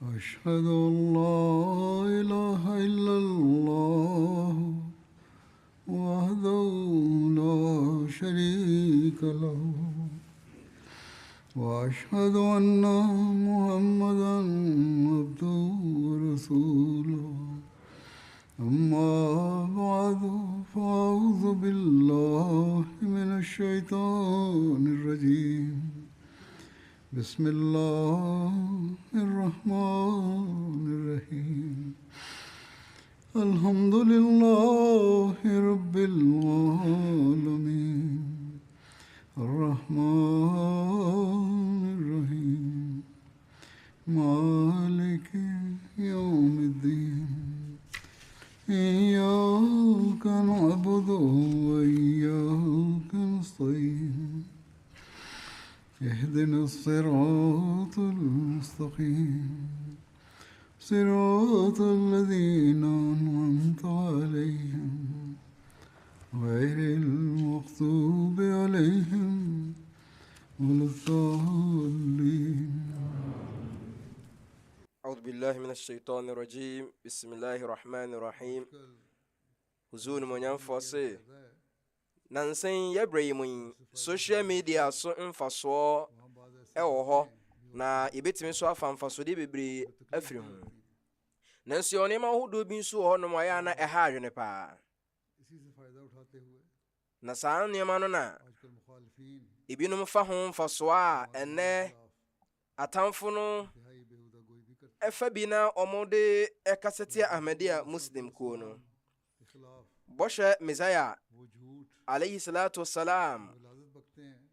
أشهد أن لا إله إلا الله وحده لا شريك له وأشهد أن محمدا عبده ورسوله أما بعد فأعوذ بالله من الشيطان الرجيم بسم الله الرحمن الرحيم الحمد لله رب العالمين الرحمن الرحيم مالك يوم الدين إياك نعبد وإياك نستعين اهدنا الصراط المستقيم صراط الذين أنعمت عليهم غير المغضوب عليهم ولا الضالين. أعوذ بالله من الشيطان الرجيم بسم الله الرحمن الرحيم huzuni monyamfose nansen yebreyim social media so mfaso ewo ho na ebetimi so afamfaso de bebre afiri ho nanso oni ma hodo bi so ho no moya na eha adwene pa na san niema no na ebinum fa ho mfaso a ene atamfo no efa bi na omode ekasete ahmedia muslim ko no boshe mezaya alayhi salatu wassalam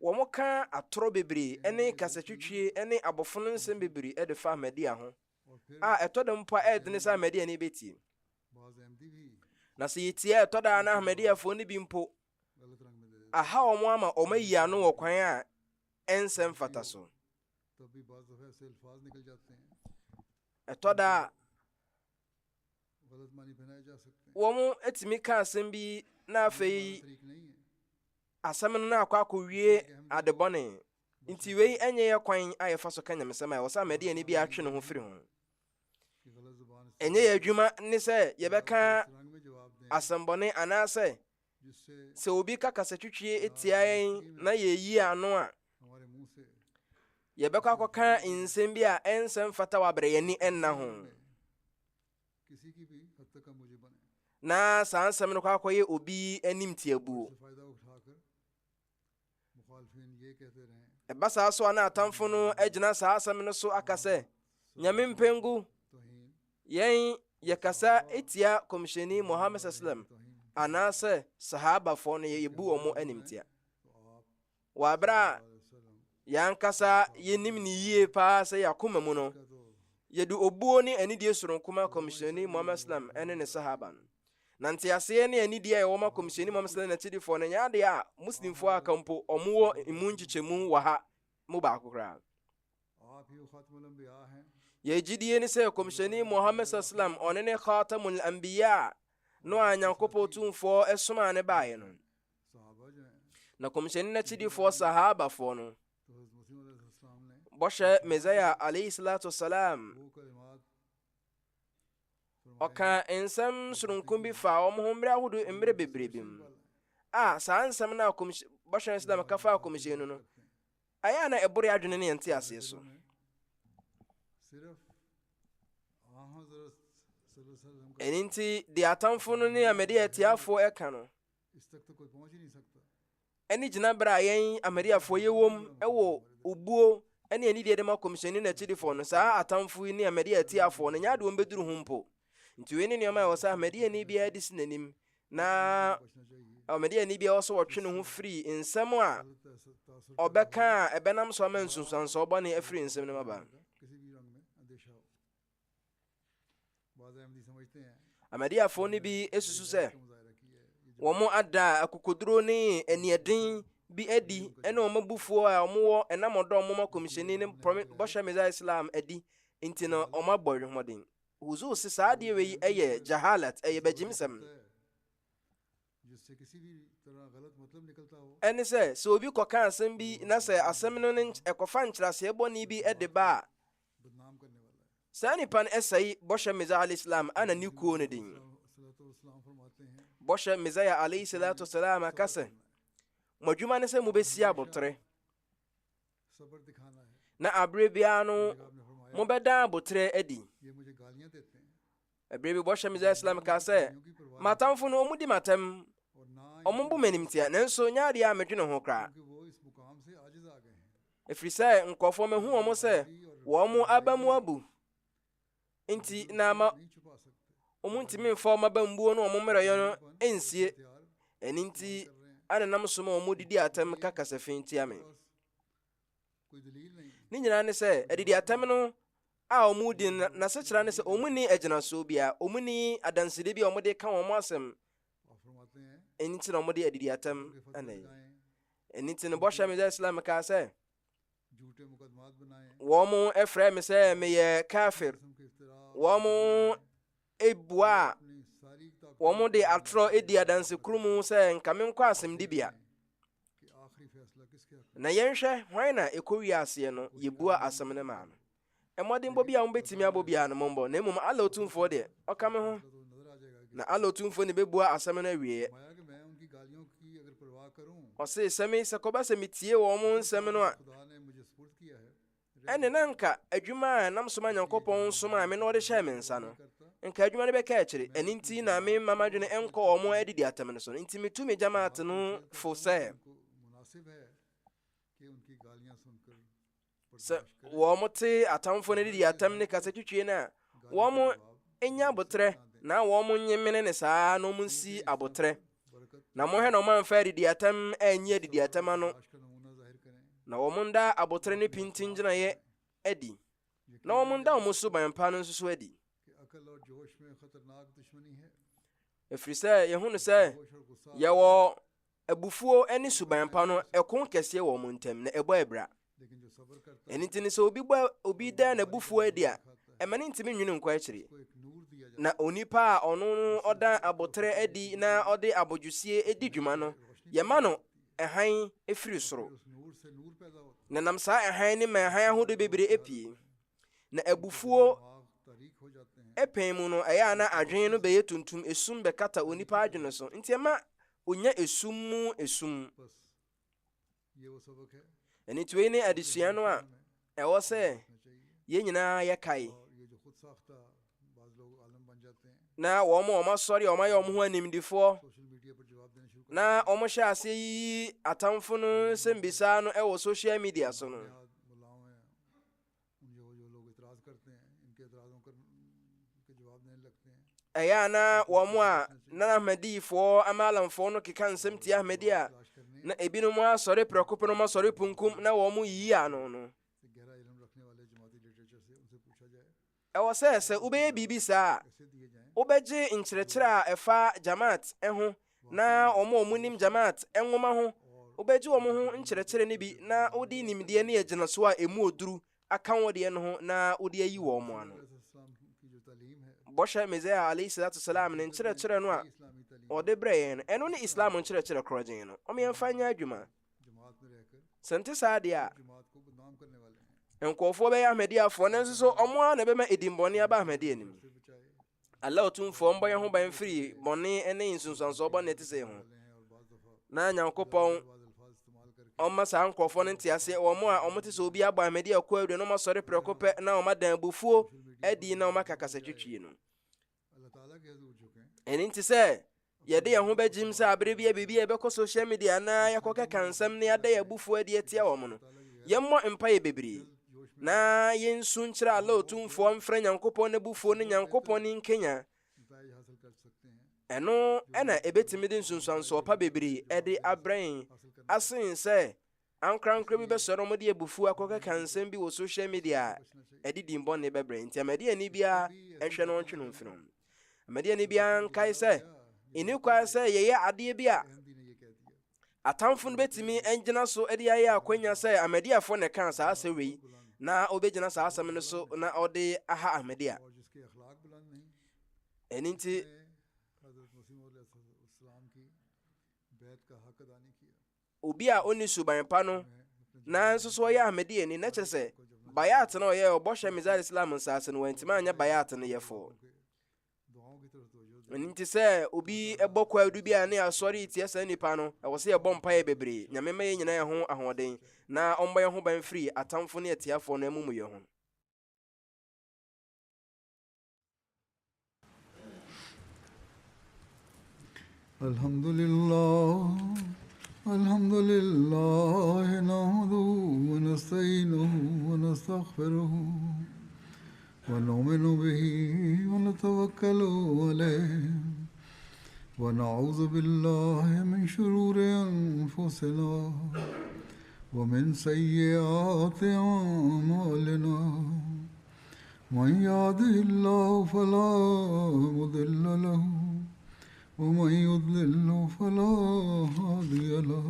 womoka atoro bebre ene kasatwitwie ene abofo nsem bebre e de fa ahmedia ho a etoda mpa edene sa ahmedia ne beti na se yitie etoda na ahmedia fo ne bi mpo aha omo ama omayi ano wo kwan a ensem fata so etoda womo etimi ka asem bi na afei asem no na akwa wie adebone nti wei enye ye kwan ayefa so kanya mesema e wosa mede ne bi atwe ne ho firi ho enye ye adwuma ne se ye beka asembone anase se obi ka kasatwitwie etiayen na ye yi ano a ye beka akoka nsem bi a ensem fata wa bre ye ni enna ho na sansam no kwakoye obi anim tiabu ebasa so ana atamfo no agina saasam no so akase nyame mpengu yen yakasa etia komisheni Muhammad sallam anase sahaba fo no yebu omo animtia wabra yankasa yenim ni yie pa se yakoma mu no yedu obuo ni anidie soronkuma komisheni Muhammad sallam ene ne sahaba nanti ase ne anidie e woma komisheni Muhammad sallam na tidifo no nyaade a muslimfo akampo omuwo imunchichemu wa ha mu ba akokra ye jidie ni se komisheni Muhammad sallam one ne khatamul anbiya no anyankopo tumfo esoma ne baaye no na komisheni na tidifo sahaba fo no boshe mezaya alayhi salatu wassalam oka ensam surunkum bi fa omhomra hudu emre bebrebim sa ensam na boshe islam ka fa komishenu no aya na ebore adwene ne ente ase so eninti di atamfo no ne amede atiafo eka no eni gina bra yen amediafo yewom ewo obuo ene ani de ma komisheni na chidifo no saa atamfo ni amede atiafo no nyaade won beduru humpo nti we ni nioma wo sa amede ani bia di sinanim na amede ani bia wo so wotwe no ho free nsem a obeka ebenam so ma nsunsanso obone afri nsem ne maba amede afo ni bi esusu se womo ada akokoduro ni eniedin bi edi ene omabufuo a omo enamodo omo komisheni ne bosha meza islam edi intino oma boy hodin huzu se saade we eye jahalat eye bejimsem ene se so obi koka asem bi na se asem no ne ekofa nkyerase eboni bi ede ba saa nipa no ɛsɛe bɔhyɛ Mesia alayhi salam ana ne kuo no din. Bɔhyɛ Mesia alayhi salatu wasalam aka sɛ mo adwuma ne sɛ mobɛsi abotere na abere biara no mobɛdan abotere adi. Abere bi bɔhyɛ Mesia alayhi salam ka sɛ matamfo no ɔmudi matam ɔmombo m'animtia nanso nyaadeɛ a medwene ho koraa, ɛfiri sɛ nkɔfoɔ mahu ɔmo sɛ wɔn aba mu abu nti na ma ɔmo ntimi mfa ɔmo aba mbuo no ɔmo mmerɛyɛ no ɛnsie. ɛno nti anenam so ma ɔmo didi atam ka kasafi ntia me. ne nyinaa ne sɛ adidi atam no a ɔmo di n'asekyerɛ ne sɛ ɔmo ni agyinasoɔ bia, ɔmo ni adansede bi a ɔmo de ka wɔn asɛm. ɛno nti na ɔmo de adidi atam ɛnɛ. ɛno nti no bɔhyɛ Mesia Islam ka sɛ wɔn ɛfrɛ me sɛ meyɛ kafir, wɔn ebua wɔn de atorɔ edi adansekuru mu sɛ nka menkɔ asɛmdibea. na yɛnhwɛ hwan na ɛkɔwie aseɛ no yɛbua asɛm no maa no. ɛmmɔdenbɔ bi a mobɛtumi abɔ biara no mombɔ, na mmom Allah Otumfoɔ deɛ ɔka me ho, na Allah Otumfoɔ ne bɛbua asɛm no awieɛ. ɔse sɛ kɔba sɛ metie wɔ mo nsɛm no a ɛne na nka adwuma a nam soma Nyankopɔn soma a me na ɔde hyɛɛ me nsa no nka adwuma no bɛka akyire. ɛno nti na me mama dwene ɛnkɔ wɔ mo adidi atam no so. nti metu me jamaat no fo sɛ wɔ mo te atamfo no didi atam ne kasa twitwie no a wɔ mo ɛnya abotrɛ na wɔ mo nyemene ne saa na ɔmo nsi abotrɛ, na mohwɛ na ɔmo amfa adidi atam anyi adidi atam ano, na wɔn nda abotere ne pintin gyinaeɛ adi, na wɔn nda wɔn so banpa no nso so adi. ɛfiri sɛ yɛhu no sɛ yɛwɔ abufuo ne subanpa no ɛko kɛseɛ wɔ wɔn ntam na ɛbɔ abira. ɛno nti ne sɛ obi da n'abufuo adi a ɛma ne ntumi nwene nkɔ akyire, na onipa a ɔno no ɔda abotere adi na ɔde abodwosie edi dwuma no yɛma no ɛhan ɛfiri soro, na nam saa ɛhan ne ma ɛhan ahodoɔ bebree epie, na abufuo ɛpɛn mu no ɛyɛ a na adwene no bɛyɛ tuntum, esum bɛkata onipa adwene so, nti ɛma onya esum mu esum. ɛno nti wei ne adesua no a ɛwɔ sɛ yɛn nyinaa yɛkae, na wɔn asɔre a wɔayɛ wɔn ho animdifoɔ na wɔn hyɛ ase yi atamfo no nsɛmbisa no ɛwɔ social media so no. ɛyɛ a na wɔn a na Ahmadifoɔ amalamfoɔ no keka nsɛm tia Ahmadi a na ebinom asɔre prɛko pɛ no asɔre punkum na wɔn yiyi ano no. ɛwɔ sɛ wobɛyɛ biribi saa a wobɛgye nkyerɛkyerɛ a ɛfa jamaat ho na ɔmo nim jamaat nwoma ho, wobɛgye wɔn ho nkyerɛkyerɛ no bi na wode nimdeɛ ne yɛgyina so a emu oduru aka wɔn deɛ no ho na wode ayi wɔn mo ano. bɔhyɛ Mesia alayhi salatu wasalam ne nkyerɛkyerɛ no a ɔde brɛ yɛn no ɛno ne Islam nkyerɛkyerɛ korɔgyen no. ɔmo yɛmfa nyɛ adwuma sɛ nte saa deɛ a nkɔɔfoɔ bɛyɛ Ahmadiafoɔ nanso so ɔmo a na ɛbɛma edimbɔne aba Ahmadi anim. Allah Otumfoɔ mbɔ yɛn ho ban firi bɔne ne nsunsuansoɔ bɔne te sɛ ho, na Nyankopɔn ɔmma saa nkɔɔfoɔ no nte ase wɔn a ɔmo te sɛ obi abɔ Ahmadi akɔ aduane ɔmo asɔre prɛko pɛ na ɔmo adan abufuo adi na ɔmo aka kasa twitwie no. ɛno nti sɛ yɛde yɛn ho bɛgyim sɛ abere bi a biribi a ɛbɛkɔ social media na yɛkɔkɛka nsɛm na yɛada yɛ abufuo adi atia wɔn no, yɛmmɔ mpaeɛ bebree na yɛnsu nkyerɛ Allah Otumfoɔ mfrɛ Nyankopɔn n'abufuo ne Nyankopɔn ne nkenya. ɛno ɛna ɛbɛtumi de nsunsuansoɔ pa bebree ɛde abrɛn asen sɛ ankorankora bi bɛsɔre ɔmo de abufuo akɔkɛka nsɛm bi wɔ social media a ɛde dimbɔne bɛbrɛ. nti Ahmadi ani biara ɛhwɛ no ɔntwe no mfiri ho. Ahmadi ani biara nkae sɛ ɛni kwae sɛ yɛyɛ adeɛ bi a atamfo no bɛtumi ɛngyina so ɛde ayɛ akwanya sɛ Ahmadiafoɔ na ɛka saa asɛ wei na obɛgyina saa asɛm no so na ɔde aha Ahmadi a. ɛno nti obi a ɔni suban pa no na nso so ɔyɛ Ahmadi ani na kyerɛ sɛ bayat no ye oboshe mizal islam nsase no wantima anya bayat no yefo nti sɛ obi ɛbɔ kwadu bi a ne asɔre tie sɛ nipa no ɛwɔ sɛ yɛbɔ mpaeɛ bebree nyame ma yɛ nyina yɛ ho ahoɔden na ɔmbɔ yɛ ho ban firi atamfo ne atiafoɔ no amumu yɛ ho Alhamdulillah nahmaduhu wa nasta'inuhu wa nastaghfiruhu wa nu'minu bihi wa natawakkalu alayhi wa na'udhu billahi min shururi anfusina wa min sayyiati a'malina man yahdihillahu fala mudilla lahu ومن يضلل فلا هادي له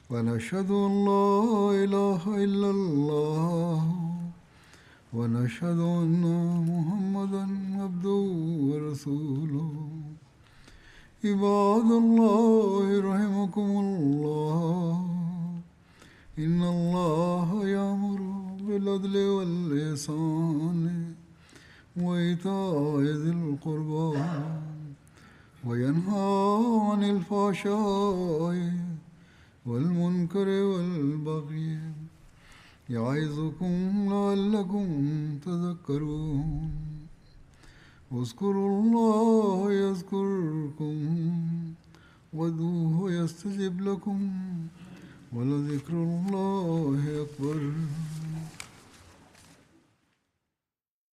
ونشهد أن لا إله إلا الله ونشهد أن محمدا عبده ورسوله عباد الله رحمكم الله إن الله يأمر بالعدل والإحسان وإيتاء ذي القربى وينهى عن الفحشاء والمنكر والبغي يعظكم لعلكم تذكرون اذكروا الله يذكركم وادعوه يستجب لكم ولذكر الله أكبر